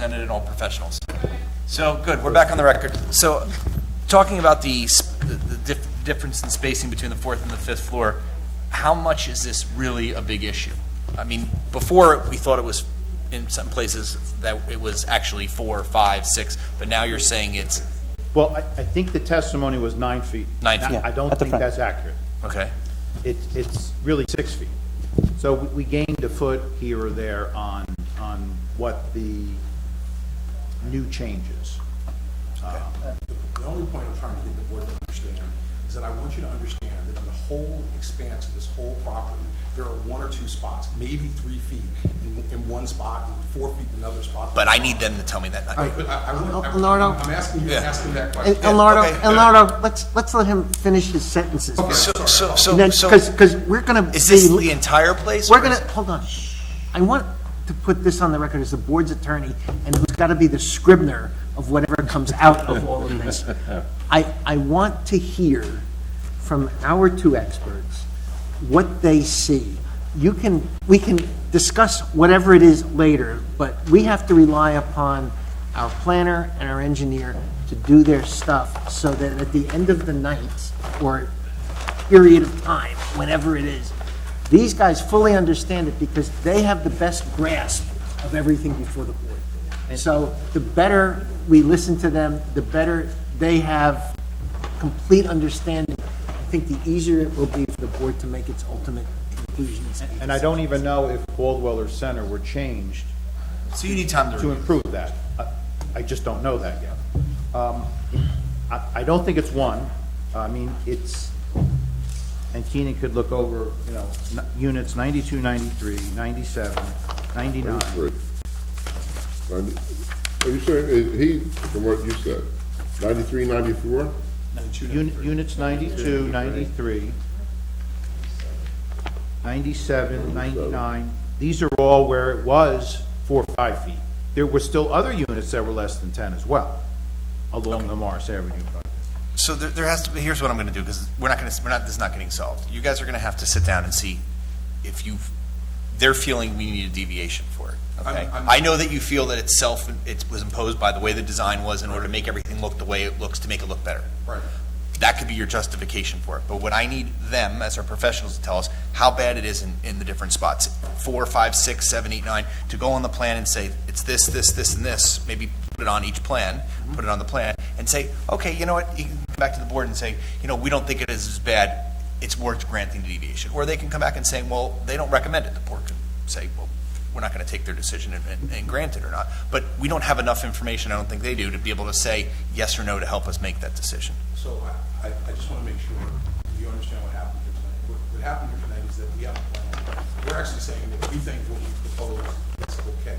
represented and all professionals. So, good, we're back on the record. So, talking about the difference in spacing between the 4th and the 5th floor, how much is this really a big issue? I mean, before we thought it was, in some places, that it was actually 4, 5, 6, but now you're saying it's... Well, I think the testimony was 9 feet. 9 feet. I don't at the think front. that's accurate. Okay. It's really 6 feet. So we gained a foot here or there on what the new changes. The only point I'm trying to get the board to understand is that I want you to understand that in the whole expanse of this whole property, there are 1 or 2 spots, maybe 3 feet in one spot, and 4 feet in another spot. But I need them to tell me that. All right, but Leonardo? I'm asking you, Yeah. asking that question. Leonardo, let's let him finish his sentences. So, Because we're going to... is this the entire place? We're or going is- to, hold on. Shh. I want to put this on the record as the board's attorney and who's got to be the scrivener of whatever comes out of all of this. I want to hear from our 2 experts what they see. We can discuss whatever it is later, but we have to rely upon our planner and our engineer to do their stuff so that at the end of the night or period of time, whenever it is, these guys fully understand it because they have the best grasp of everything before the board. And so the better we listen to them, the better they have complete understanding. I think the easier it will be for the board to make its ultimate conclusions. And I don't even know if Caldwell or Center were changed So you need time to to review. improve that. I just don't know that yet. I don't think it's 1. I mean, it's, and Keenan could look over, units 92, 93, 97, 99. Right. Are you saying, he, from what you said, 93, 94? Units 92, 93, 97, 99, these are all where it was 4 or 5 feet. There were still other units that were less than 10 as well, along the Morris Avenue. So there has to be, here's what I'm going to do, because this is not getting solved. You guys are going to have to sit down and see if they're feeling we need a deviation for it, okay? I know that you feel that it was imposed by the way the design was in order to make everything look the way it looks, to make it look better. Right. That could be your justification for it. But what I need them, as our professionals, to tell us how bad it is in the different spots. 4, 5, 6, 7, 8, 9, to go on the plan and say, it's this, this, this, and this. Maybe put it on each plan, put it on the plan, and say, okay, you know what, you can come back to the board and say, we don't think it is as bad, it's worth granting the deviation. Or they can come back and say, well, they don't recommend it. The board can say, well, we're not going to take their decision and grant it or not. But we don't have enough information, I don't think they do, to be able to say yes or no to help us make that decision. So I just want to make sure you understand what happened here tonight. What happened here tonight is that we have a plan. We're actually saying that we think what we propose is okay.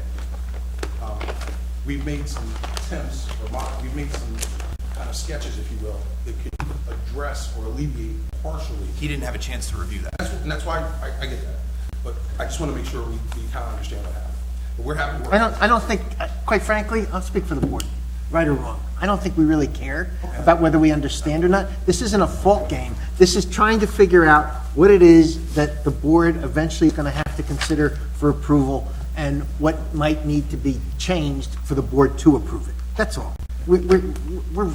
We've made some attempts, we've made some kind of sketches, if you will, that can address or alleviate partially. He didn't have a chance to review that. And that's why I get that. But I just want to make sure we kind of understand what happened. But we're happy. I don't think, quite frankly, I'll speak for the board, right or wrong. I don't think we really care about whether we understand or not. This isn't a fault game. This is trying to figure out what it is that the board eventually is going to have to consider for approval and what might need to be changed for the board to approve it. That's all. We're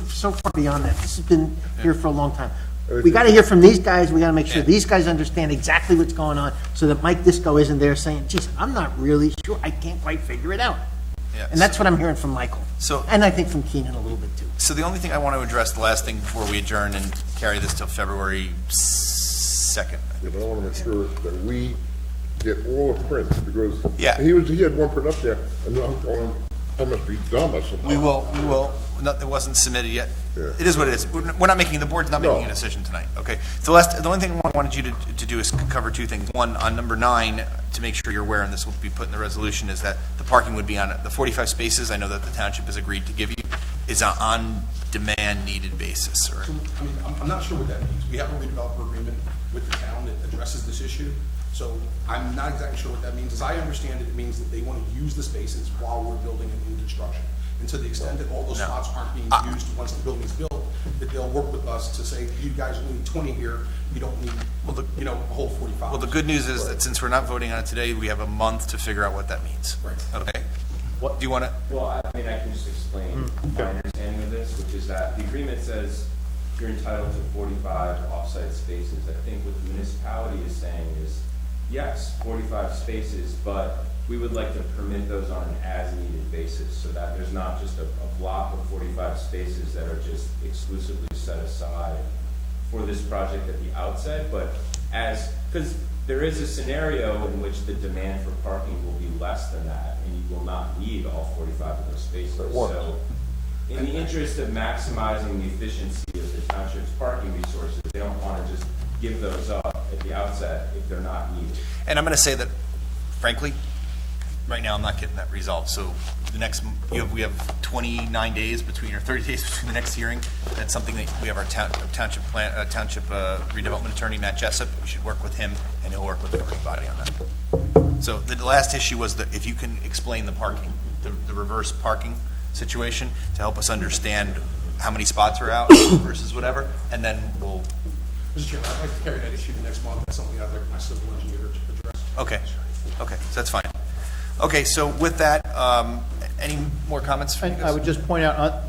so far beyond that. This has been here for a long time. We got to hear from these guys. We got to make sure these guys understand exactly what's going on so that Mike Disco isn't there saying, geez, I'm not really sure. I can't quite figure it out. Yeah, And that's what I'm hearing from Michael. So- And I think from Keenan a little bit too. So the only thing I want to address, the last thing before we adjourn and carry this till February 2nd. Yeah, but I want to make sure that we get all the prints, because Yeah. he had one print up there, and I'm going, I must be dumb or something. We will, no, it wasn't submitted yet. Yeah. It is what it is. We're not making, the board's not making a decision tonight, okay? The only thing I wanted you to do is cover 2 things. One, on number 9, to make sure you're aware, and this will be put in the resolution, is that the parking would be on, the 45 spaces, I know that the township has agreed to give you, is an on-demand needed basis, or? So, I mean, I'm not sure what that means. We have a redeveloper agreement with the town that addresses this issue. So I'm not exactly sure what that means. As I understand it, it means that they want to use the spaces while we're building and in construction. And to the extent that all those spots aren't being used once the building's built, that they'll work with us to say, you guys only need 20 here, you don't need, a whole 45. Well, the good news is that since we're not voting on it today, we have a month to figure out what that means. Right. Okay? What- Do you want to? Well, I mean, I can just explain my understanding of this, which is that the agreement says you're entitled to 45 off-site spaces. I think what the municipality is saying is, yes, 45 spaces, but we would like to permit those on an as-needed basis, so that there's not just a block of 45 spaces that are just exclusively set aside for this project at the outset, but because there is a scenario in which the demand for parking will be less than that, and you will not need all 45 of those spaces. So, in the interest of maximizing the efficiency of the township's parking resources, they don't want to just give those up at the outset if they're not needed. And I'm going to say that, frankly, right now I'm not getting that resolved. So the next, we have 29 days between, or 30 days between the next hearing. That's something that we have our township redevelopment attorney, Matt Jessup. We should work with him, and he'll work with the governing body on that. So the last issue was that if you can explain the parking, the reverse parking situation to help us understand how many spots are out versus whatever, and then we'll. Mr. Chairman, I'd like to carry that issue to next month. That's something I'd like my civil engineer to address. Okay, so that's fine. Okay, so with that, any more comments from you And guys? I would just point out,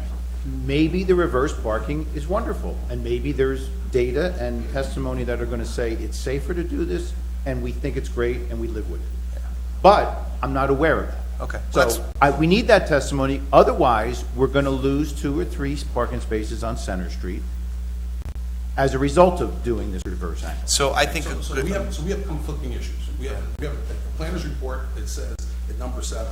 maybe the reverse parking is wonderful, and maybe there's data and testimony that are going to say it's safer to do this, and we think it's great, and we live with it. But I'm not aware of that. Okay. So we need that testimony, otherwise, we're going to lose 2 or 3 parking spaces on Center Street as a result of doing this reverse angle. So I think, So we have conflicting issues. We have a planner's report that says at number 7,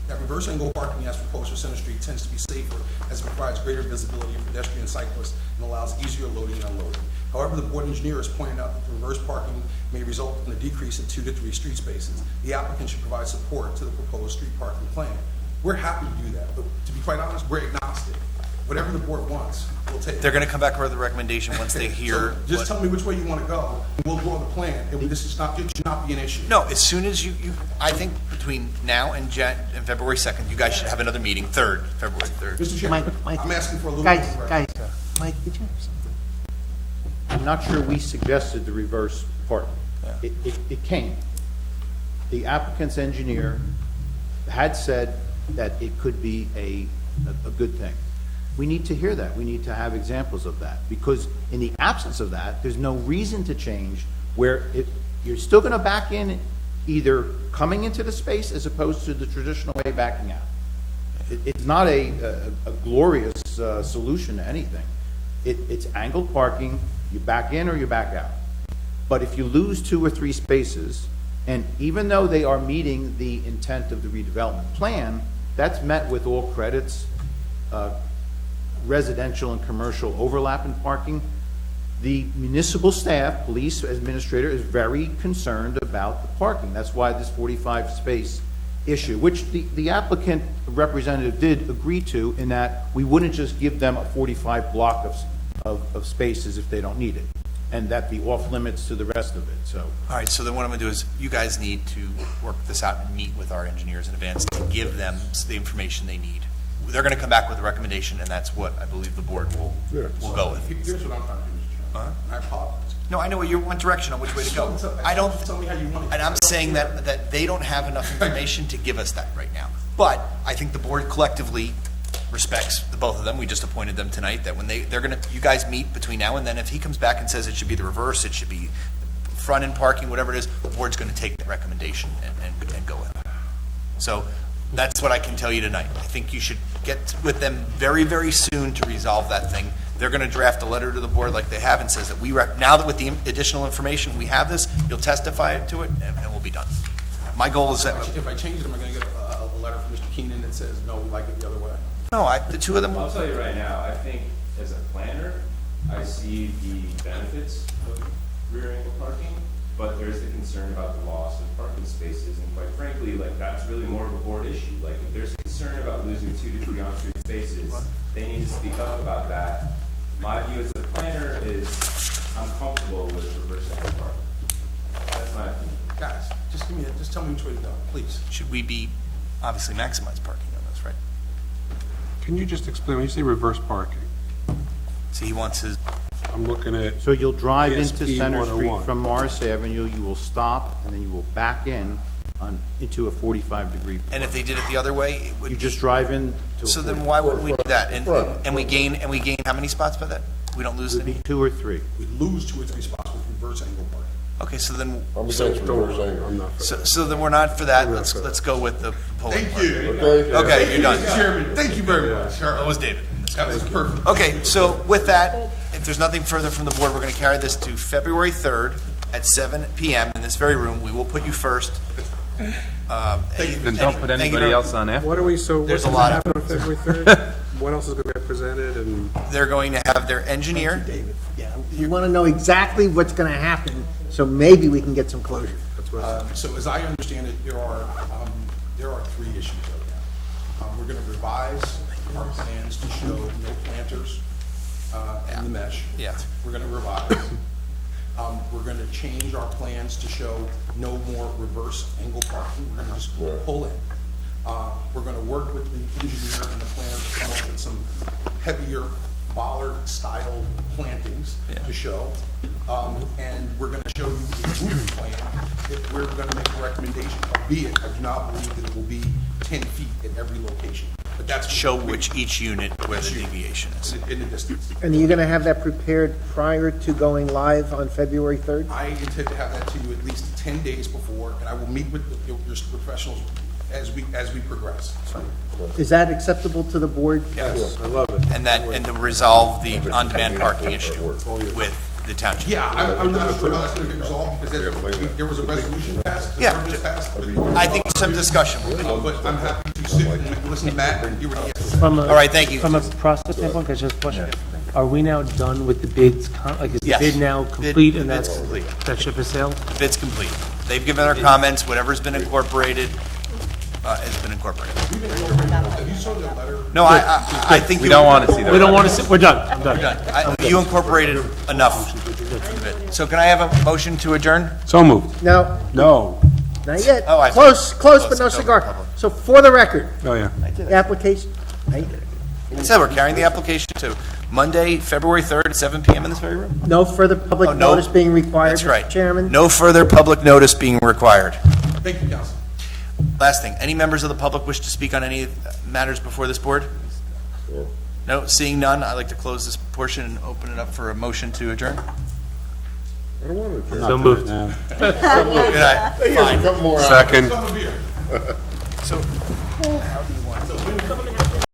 that reverse angle parking as proposed for Center Street tends to be safer as it provides greater visibility for pedestrian and cyclists and allows easier loading and unloading. However, the board engineer has pointed out that the reverse parking may result in a decrease in 2 to 3 street spaces. The applicant should provide support to the proposed street parking plan. We're happy to do that, but to be quite honest, we're agnostic. Whatever the board wants, we'll take. they're going to come back with a recommendation once they hear. So just what- tell me which way you want to go, and we'll draw the plan, and this is not, it should not be an issue. No, as soon as you, I think between now and February 2nd, you guys should have another meeting, February 3rd. Mr. Chairman, Mike, I'm asking for a little bit Guys, of guys, Mike, did you have something? I'm not sure we suggested the reverse parking. It came. The applicant's engineer had said that it could be a good thing. We need to hear that. We need to have examples of that, because in the absence of that, there's no reason to change where you're still going to back in, either coming into the space as opposed to the traditional way backing out. It's not a glorious solution to anything. It's angled parking, you back in or you back out. But if you lose 2 or 3 spaces, and even though they are meeting the intent of the redevelopment plan, that's met with all credits, residential and commercial overlap in parking. The municipal staff, police administrator, is very concerned about the parking. That's why this 45 space issue, which the applicant representative did agree to, in that we wouldn't just give them a 45 block of spaces if they don't need it, and that be off limits to the rest of it, so. All right, so then what I'm going to do is, you guys need to work this out and meet with our engineers in advance to give them the information they need. They're going to come back with a recommendation, and that's what I believe the board will go with. Here's what I'm trying to do, Mr. Chairman. I apologize. No, I know you want direction on which way to go. I don't, Tell me how you want it. and I'm saying that they don't have enough information to give us that right now. But I think the board collectively respects the both of them. We just appointed them tonight, that when they're going to, you guys meet between now and then. If he comes back and says it should be the reverse, it should be front end parking, whatever it is, the board's going to take that recommendation and go with it. So that's what I can tell you tonight. I think you should get with them very, very soon to resolve that thing. They're going to draft a letter to the board like they have and says that now that with the additional information we have this, you'll testify to it and we'll be done. My goal is that, If I change it, am I going to get a letter from Mr. Keenan that says, no, we like it the other way? no, the two of them, I'll tell you right now, I think as a planner, I see the benefits of rear angle parking, but there's the concern about the loss of parking spaces, and quite frankly, like, that's really more of a board issue. Like, if there's concern about losing 2 to 3 on-street spaces, they need to speak up about that. My view as a planner is, I'm comfortable with reverse angle parking. That's my opinion. Guys, just tell me which way to go, please. should we be obviously maximize parking on this, right? Can you just explain, when you say reverse parking, See, he wants his, I'm looking at, So you'll drive into ASP Center Street 101. from Morris Avenue, you will stop, and then you will back in into a 45-degree. And if they did it the other way, it would You be. just drive in to a So then 40. why would we do that? And, Right. and we gain how many spots by that? We don't lose Would be any? 2 or 3. We lose 2 or 3 spots with reverse angle parking. Okay, so then, I'm so, against reverse angle. so then we're not for that. Let's go with the pulling part. Okay? Okay, you're done. Chairman, thank you very much. That was David. That was perfect. Okay, so with that, if there's nothing further from the board, we're going to carry this to February 3rd at 7 PM in this very room. We will put you first. Then don't put anybody else on after. What are we, so There's what's a lot going of- to happen on February 3rd? What else is going to get presented and? They're going to have their engineer. Yeah, we want to know exactly what's going to happen, so maybe we can get some closure. So as I understand it, there are 3 issues right now. We're going to revise our plans to show no planters in the mesh. Yeah. We're going to revise. We're going to change our plans to show no more reverse angle parking. We're going to just pull in. We're going to work with the engineer and the planner to come up with some heavier bollard-style plantings to show. And we're going to show you a route plan if we're going to make a recommendation, albeit I do not believe that it will be 10 feet at every location. But that's Show which each unit where the deviation is. in the distance. And are you going to have that prepared prior to going live on February 3rd? I intend to have that to you at least 10 days before, and I will meet with your professionals as we progress. Is that acceptable to the board? Yes. I love it. And to resolve the on-demand parking issue with the township. Yeah, I'm not sure how that's going to get resolved, because there was a resolution passed, the Yeah. term just passed. I think some discussion will be. But I'm happy to sit and listen to Matt and hear what he has to say. All right, thank you. From a process standpoint, can I just question? Are we now done with the bids? Like, is the Yes. bid now Bid- complete and bid's that's, complete. that ship has sailed? Bid's complete. They've given their comments, whatever's been incorporated, has been incorporated. Have you saw the letter? No, I think We don't want to see that. We don't want to, we're done, I'm done. done. You incorporated enough. So can I have a motion to adjourn? So moved. No, No. not yet. Oh, I see. Close, but no Close, cigar. public. So for the record, Oh, yeah. the application, I said we're carrying the application to Monday, February 3rd at 7 PM in this very room. no further public Oh, no. notice being required, That's right. Mr. Chairman? No further public notice being required. Thank you, Council. Last thing, any members of the public wish to speak on any matters before this board? No, seeing none, I'd like to close this portion and open it up for a motion to adjourn. I don't want to. So moved. Good night. Here's a couple more hours. Second. Come over here. So, how do you want?